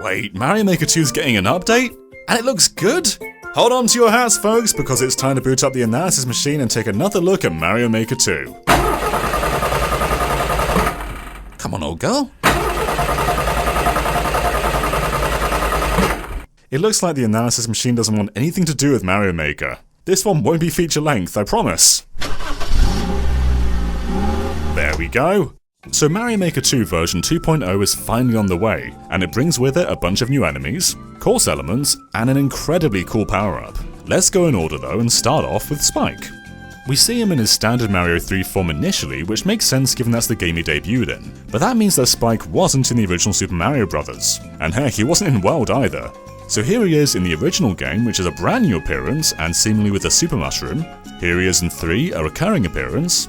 Wait, Mario Maker 2 is getting an update? And it looks good? Hold on to your hats, folks, because it's time to boot up the analysis machine and take another look at Mario Maker 2. Come on, old girl. It looks like the analysis machine doesn't want anything to do with Mario Maker. This one won't be feature length, I promise. There we go. So Mario Maker 2 version 2.0 is finally on the way, and it brings with it a bunch of new enemies, course elements, and an incredibly cool power-up. Let's go in order though and start off with Spike. We see him in his standard Mario 3 form initially, which makes sense given that's the game he debuted in, but that means that Spike wasn't in the original Super Mario Bros. And heck, he wasn't in World either. So here he is in the original game, which is a brand new appearance, and seemingly with a Super Mushroom. Here he is in 3, a recurring appearance.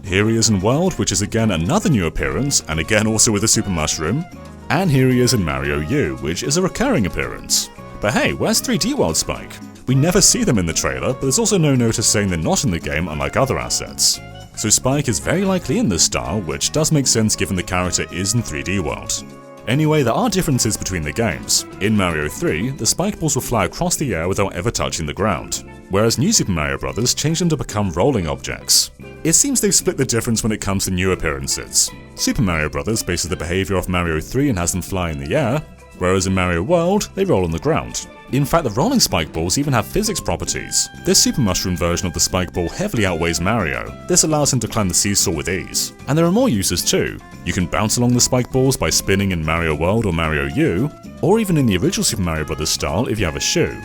Here he is in World, which is again another new appearance, and again also with a Super Mushroom. And here he is in Mario U, which is a recurring appearance. But hey, where's 3D World Spike? We never see them in the trailer, but there's also no notice saying they're not in the game unlike other assets. So Spike is very likely in this style, which does make sense given the character is in 3D World. Anyway, there are differences between the games. In Mario 3, the Spike balls will fly across the air without ever touching the ground, whereas New Super Mario Bros. Changed them to become rolling objects. It seems they've split the difference when it comes to new appearances. Super Mario Bros. Bases the behaviour of Mario 3 and has them fly in the air, whereas in Mario World, they roll on the ground. In fact, the rolling Spike balls even have physics properties. This Super Mushroom version of the Spike ball heavily outweighs Mario. This allows him to climb the seesaw with ease. And there are more uses too. You can bounce along the Spike balls by spinning in Mario World or Mario U, or even in the original Super Mario Bros. Style if you have a shoe.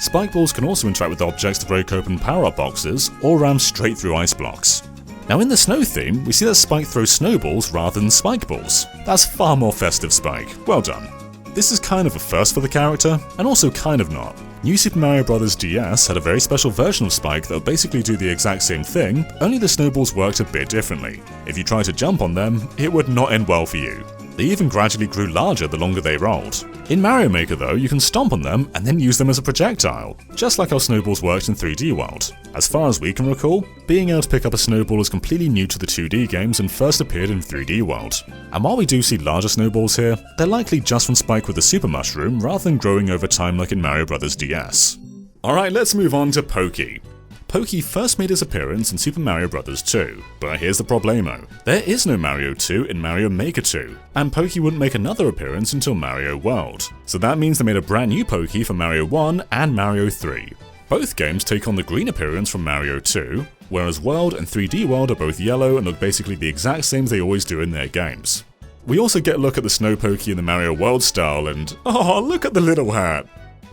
Spike balls can also interact with objects to break open power-up boxes, or ram straight through ice blocks. Now in the snow theme, we see that Spike throws snowballs rather than spike balls. That's far more festive, Spike. Well done. This is kind of a first for the character, and also kind of not. New Super Mario Bros. DS had a very special version of Spike that would basically do the exact same thing, only the snowballs worked a bit differently. If you tried to jump on them, it would not end well for you. They even gradually grew larger the longer they rolled. In Mario Maker though, you can stomp on them and then use them as a projectile, just like how snowballs worked in 3D World. As far as we can recall, being able to pick up a snowball is completely new to the 2D games and first appeared in 3D World. And while we do see larger snowballs here, they're likely just from Spike with the Super Mushroom rather than growing over time like in Mario Bros. DS. Alright, let's move on to Pokey. Pokey first made his appearance in Super Mario Bros. 2, but here's the problemo. There is no Mario 2 in Mario Maker 2, and Pokey wouldn't make another appearance until Mario World. So that means they made a brand new Pokey for Mario 1 and Mario 3. Both games take on the green appearance from Mario 2, whereas World and 3D World are both yellow and look basically the exact same as they always do in their games. We also get a look at the Snow Pokey in the Mario World style and, oh, look at the little hat!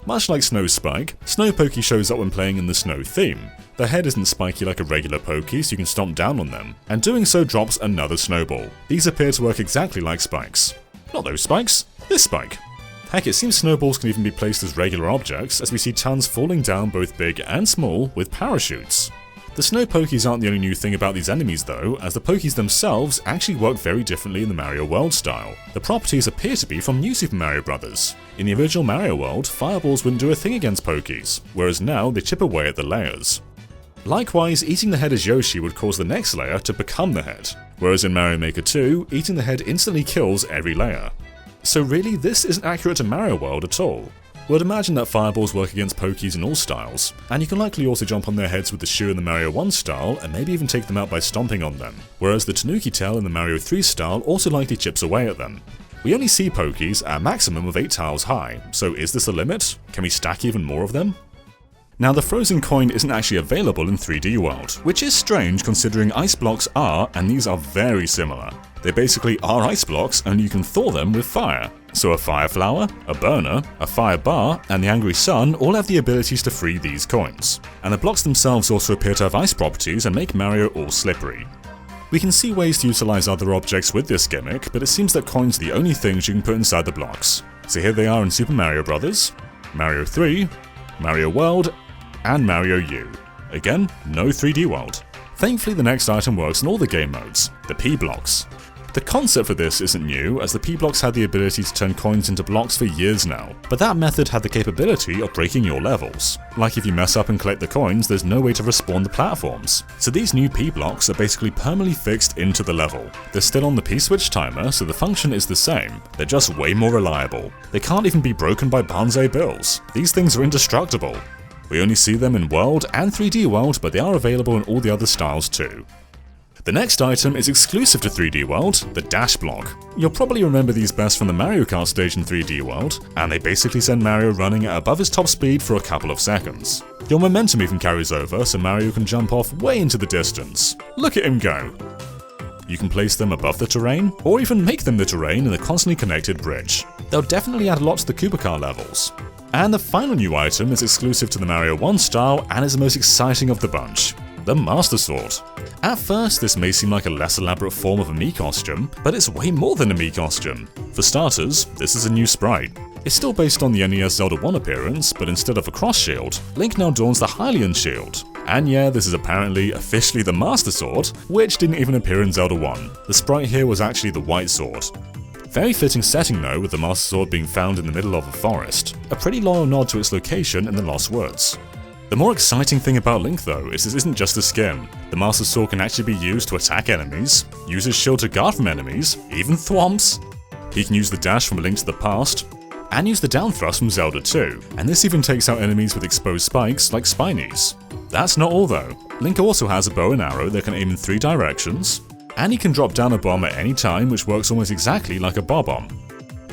Much like Snow Spike, Snow Pokey shows up when playing in the snow theme. The head isn't spiky like a regular Pokey, so you can stomp down on them, and doing so drops another snowball. These appear to work exactly like spikes. Not those spikes, this spike. Heck, it seems snowballs can even be placed as regular objects, as we see tons falling down both big and small with parachutes. The Snow Pokies aren't the only new thing about these enemies though, as the Pokies themselves actually work very differently in the Mario World style. The properties appear to be from New Super Mario Bros. In the original Mario World, fireballs wouldn't do a thing against Pokies, whereas now they chip away at the layers. Likewise, eating the head as Yoshi would cause the next layer to become the head, whereas in Mario Maker 2, eating the head instantly kills every layer. So really, this isn't accurate to Mario World at all. We'd imagine that fireballs work against Pokies in all styles, and you can likely also jump on their heads with the shoe in the Mario 1 style and maybe even take them out by stomping on them, whereas the Tanuki tail in the Mario 3 style also likely chips away at them. We only see Pokies at a maximum of 8 tiles high, so is this a limit? Can we stack even more of them? Now the frozen coin isn't actually available in 3D World, which is strange considering ice blocks are, and these are very similar. They basically are ice blocks and you can thaw them with fire. So a fire flower, a burner, a fire bar, and the angry sun all have the abilities to free these coins. And the blocks themselves also appear to have ice properties and make Mario all slippery. We can see ways to utilize other objects with this gimmick, but it seems that coins are the only things you can put inside the blocks. So here they are in Super Mario Bros., Mario 3, Mario World, and Mario U. Again, no 3D World. Thankfully the next item works in all the game modes, the P blocks. The concept for this isn't new, as the P-blocks had the ability to turn coins into blocks for years now, but that method had the capability of breaking your levels. Like if you mess up and collect the coins, there's no way to respawn the platforms. So these new P-blocks are basically permanently fixed into the level. They're still on the P-switch timer, so the function is the same. They're just way more reliable. They can't even be broken by Banzai bills. These things are indestructible. We only see them in World and 3D World, but they are available in all the other styles too. The next item is exclusive to 3D World, the dash block. You'll probably remember these best from the Mario Kart stage in 3D World, and they basically send Mario running at above his top speed for a couple of seconds. Your momentum even carries over, so Mario can jump off way into the distance. Look at him go! You can place them above the terrain, or even make them the terrain in a constantly connected bridge. They'll definitely add a lot to the Koopa Car levels. And the final new item is exclusive to the Mario 1 style and is the most exciting of the bunch. The Master Sword. At first, this may seem like a less elaborate form of a Mii costume, but it's way more than a Mii costume. For starters, this is a new sprite. It's still based on the NES Zelda 1 appearance, but instead of a cross shield, Link now adorns the Hylian shield. And yeah, this is apparently officially the Master Sword, which didn't even appear in Zelda 1. The sprite here was actually the white sword. Very fitting setting though, with the Master Sword being found in the middle of a forest. A pretty loyal nod to its location in the Lost Woods. The more exciting thing about Link though is this isn't just a skin. The Master Sword can actually be used to attack enemies, use his shield to guard from enemies, even thwomps. He can use the dash from A Link to the Past, and use the down thrust from Zelda 2, and this even takes out enemies with exposed spikes like Spinies. That's not all though. Link also has a bow and arrow that can aim in 3 directions, and he can drop down a bomb at any time, which works almost exactly like a Bob-omb.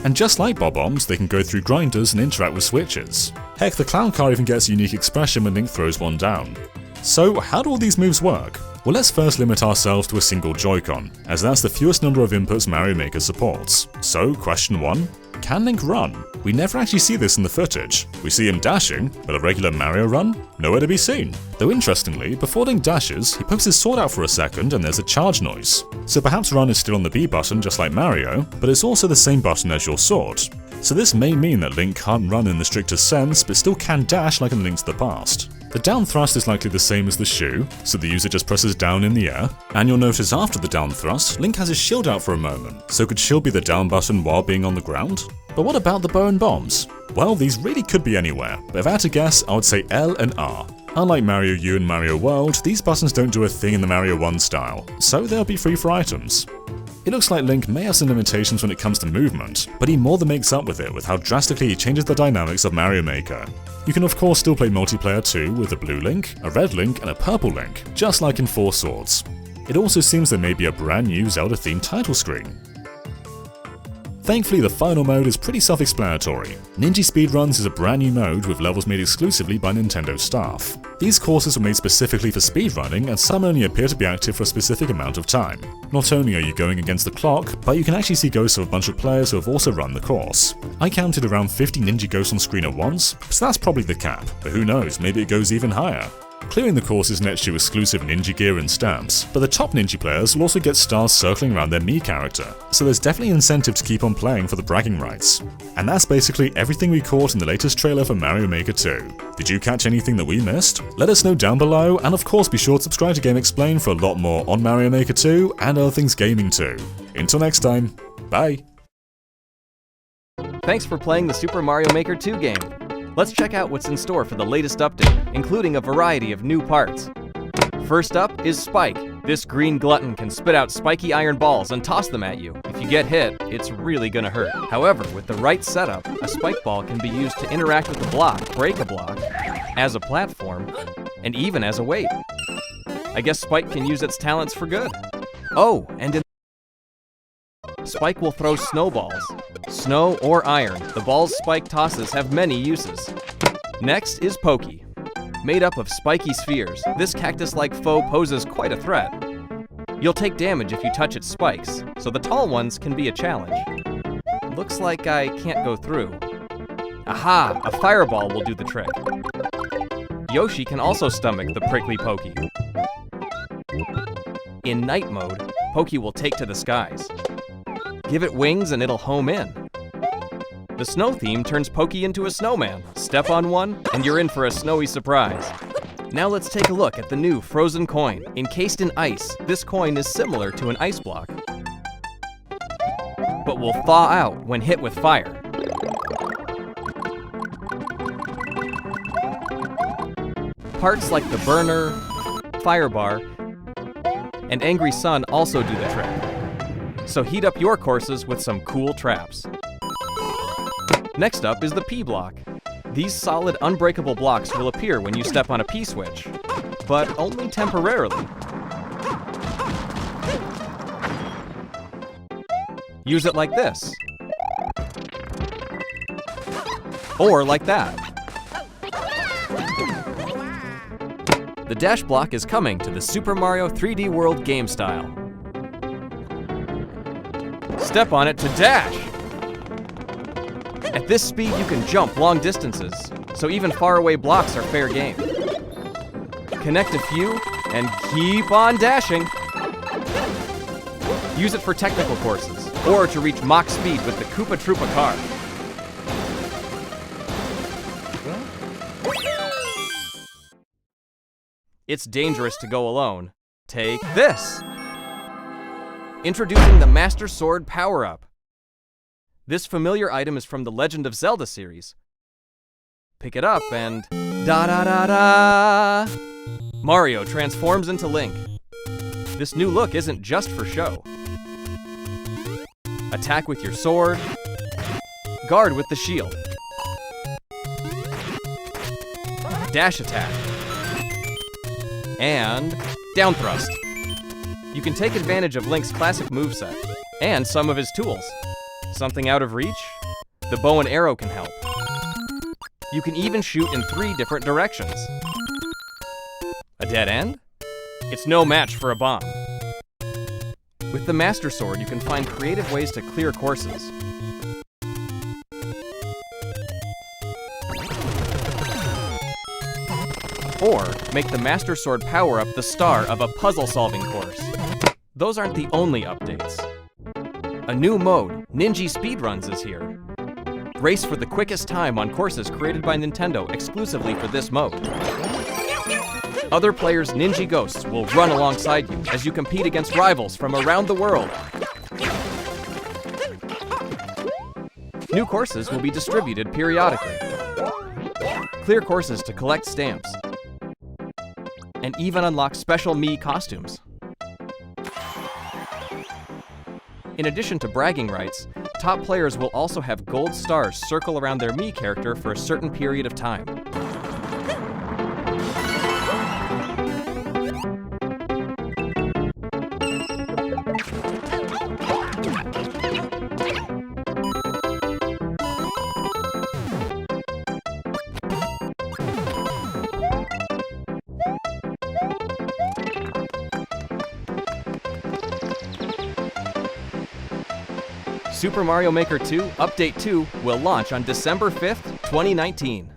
And just like Bob-ombs, they can go through grinders and interact with switches. Heck, the clown car even gets a unique expression when Link throws one down. So how do all these moves work? Well, let's first limit ourselves to a single Joy-Con, as that's the fewest number of inputs Mario Maker supports. So, question 1. Can Link run? We never actually see this in the footage. We see him dashing, but a regular Mario run? Nowhere to be seen. Though interestingly, before Link dashes, he pokes his sword out for a second and there's a charge noise. So perhaps run is still on the B button just like Mario, but it's also the same button as your sword. So this may mean that Link can't run in the strictest sense, but still can dash like in Link to the Past. The down thrust is likely the same as the shoe, so the user just presses down in the air, and you'll notice after the down thrust, Link has his shield out for a moment, so could shield be the down button while being on the ground? But what about the bow and bombs? Well, these really could be anywhere, but if I had to guess, I would say L and R. Unlike Mario U and Mario World, these buttons don't do a thing in the Mario 1 style, so they'll be free for items. It looks like Link may have some limitations when it comes to movement, but he more than makes up with it with how drastically he changes the dynamics of Mario Maker. You can of course still play multiplayer too with a blue Link, a red Link, and a purple Link, just like in 4 Swords. It also seems there may be a brand new Zelda-themed title screen. Thankfully, the final mode is pretty self-explanatory. Ninji Speedruns is a brand new mode with levels made exclusively by Nintendo staff. These courses were made specifically for speedrunning, and some only appear to be active for a specific amount of time. Not only are you going against the clock, but you can actually see ghosts of a bunch of players who have also run the course. I counted around 50 Ninja ghosts on screen at once, so that's probably the cap, but who knows, maybe it goes even higher. Clearing the course is next to exclusive Ninja gear and stamps, but the top Ninja players will also get stars circling around their Mii character, so there's definitely an incentive to keep on playing for the bragging rights. And that's basically everything we caught in the latest trailer for Mario Maker 2. Did you catch anything that we missed? Let us know down below, and of course be sure to subscribe to Game Explain for a lot more on Mario Maker 2 and other things gaming too. Until next time, bye! Thanks for playing the Super Mario Maker 2 game. Let's check out what's in store for the latest update, including a variety of new parts. First up is Spike. This green glutton can spit out spiky iron balls and toss them at you. If you get hit, it's really gonna hurt. However, with the right setup, a spike ball can be used to interact with a block, break a block, as a platform, and even as a weight. I guess Spike can use its talents for good. Oh, and Spike will throw snowballs. Snow or iron, the balls Spike tosses have many uses. Next is Pokey. Made up of spiky spheres, this cactus-like foe poses quite a threat. You'll take damage if you touch its spikes, so the tall ones can be a challenge. Looks like I can't go through. Aha! A fireball will do the trick. Yoshi can also stomach the prickly Pokey. In night mode, Pokey will take to the skies. Give it wings and it'll home in. The snow theme turns Pokey into a snowman. Step on one, and you're in for a snowy surprise. Now let's take a look at the new frozen coin. Encased in ice, this coin is similar to an ice block. but will thaw out when hit with fire. Parts like the burner, fire bar, and angry sun also do the trick. So heat up your courses with some cool traps. Next up is the P block. These solid, unbreakable blocks will appear when you step on a P switch, but only temporarily. Use it like this. Or like that. The dash block is coming to the Super Mario 3D World game style. Step on it to dash! At this speed, you can jump long distances, so even faraway blocks are fair game. Connect a few, and keep on dashing! Use it for technical courses, or to reach Mach speed with the Koopa Troopa car. It's dangerous to go alone. Take this! Introducing the Master Sword power-up. This familiar item is from the Legend of Zelda series. Pick it up and da-da-da-da! Mario transforms into Link. This new look isn't just for show. Attack with your sword. Guard with the shield. Dash attack. And down thrust. You can take advantage of Link's classic moveset and some of his tools. Something out of reach? The bow and arrow can help. You can even shoot in 3 different directions. A dead end? It's no match for a bomb. With the Master Sword, you can find creative ways to clear courses. Or make the Master Sword power-up the star of a puzzle-solving course. Those aren't the only updates. A new mode, Ninji Speedruns, is here. Race for the quickest time on courses created by Nintendo exclusively for this mode. Other players' Ninja Ghosts will run alongside you as you compete against rivals from around the world. New courses will be distributed periodically. Clear courses to collect stamps. And even unlock special Mii costumes. In addition to bragging rights, top players will also have gold stars circle around their Mii character for a certain period of time. Super Mario Maker 2 Update 2 will launch on December 5th, 2019.